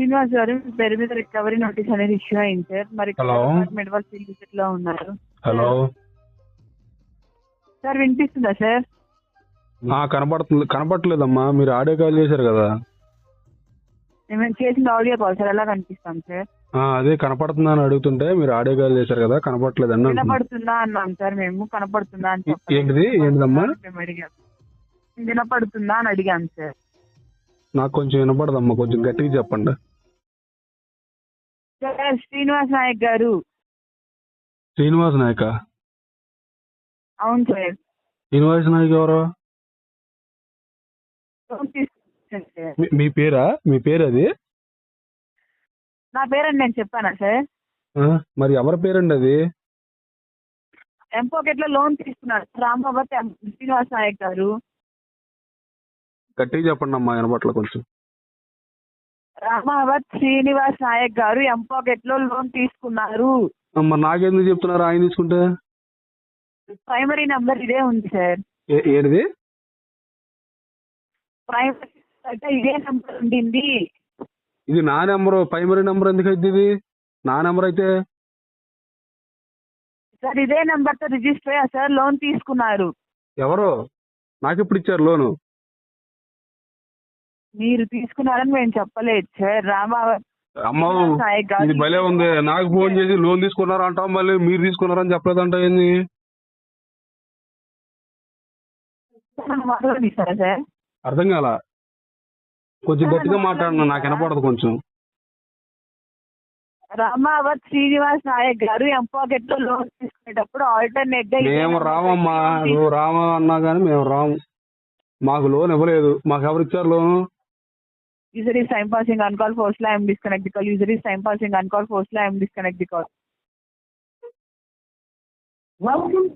శ్రీనివాస్ గారు, మీ పేరు మీద రికవరీ నోటీస్ అనేది ఇష్యూ అయింది సార్. మరి హలో. డిపార్ట్మెంట్ వాళ్ళు ఫీల్డ్ విజిట్ లో ఉన్నారు. హలో సార్ వినిపిస్తుందా సార్? కనపడలేదమ్మా, మీరు ఆడియో కాల్ చేశారు కదా. మేము చేసిన ఆడియో కాల్ సార్, ఎలా కనిపిస్తాం సార్? అదే కనపడుతుందా అని అడుగుతుంటే మీరు ఆడియో కాల్ చేశారు కదా, కనపడలేదండి అంటున్నా. వినపడుతుందా అన్నాం సార్, మేము కనపడుతుందా అని ఏంటిదమ్మా? మేము అడిగాం. వినపడుతుందా అని అడిగాం సార్. నాకు కొంచెం వినపడదమ్మా, కొంచెం గట్టిగా చెప్పండి. సార్ శ్రీనివాస్ నాయక్ గారు. శ్రీనివాస్ నాయక? అవును సార్. శ్రీనివాస్ నాయక్ ఎవరు? మీ పేరా? మీ పేరు అది? నా పేరని నేను చెప్పానా సార్? మరి ఎవరి పేరండి అది? ఎంపోకెట్ లో లోన్ తీసుకున్నారు రామావత్ శ్రీనివాస్ నాయక్ గారు. గట్టిగా చెప్పండి అమ్మా, వినపట్ల కొంచెం. రామావత్ శ్రీనివాస్ నాయక్ గారు ఎంపోకెట్ లో లోన్ తీసుకున్నారు. అమ్మా నాకెందుకు చెప్తున్నారు ఆయన తీసుకుంటే? ప్రైమరీ నంబర్ ఇదే ఉంది సార్. ఏది ప్రైమరీ అంటే ఇదే నంబర్ ఉండింది. ఇది నా నెంబరు, ప్రైమరీ నెంబర్ ఎందుకు అయితే? ఇది నా నెంబర్ అయితే సార్ ఇదే నెంబర్ తో రిజిస్టర్ అయ్యా సార్, లోన్ తీసుకున్నారు. ఎవరు? నాకు ఇప్పుడు ఇచ్చారు లోను? మీరు తీసుకున్నారని మేము చెప్పలేదు సార్. రామావత్ అమ్మ ఇది భలే ఉంది, నాకు ఫోన్ చేసి లోన్ తీసుకున్నారు అంటాం, మళ్ళీ మీరు తీసుకున్నారని చెప్పలేదంట. ఏంది సార్? అర్థం కాల, కొంచెం గట్టిగా మాట్లాడను, నాకు వినపడదు కొంచెం. రామావత్ శ్రీనివాస్ నాయక్ గారు ఎంపాకెట్ లో లోన్ తీసుకునేటప్పుడు ఆల్టర్నేట్ గా మేము రామమ్మా, నువ్వు రామా అన్నా కానీ మేము రాము. మాకు లోన్ ఇవ్వలేదు. మాకు ఎవరు ఇచ్చారు లోను? User is time passing on call, forcefully I am disconnect the call. User is time passing on call, forcefully I am disconnect the call. Welcome.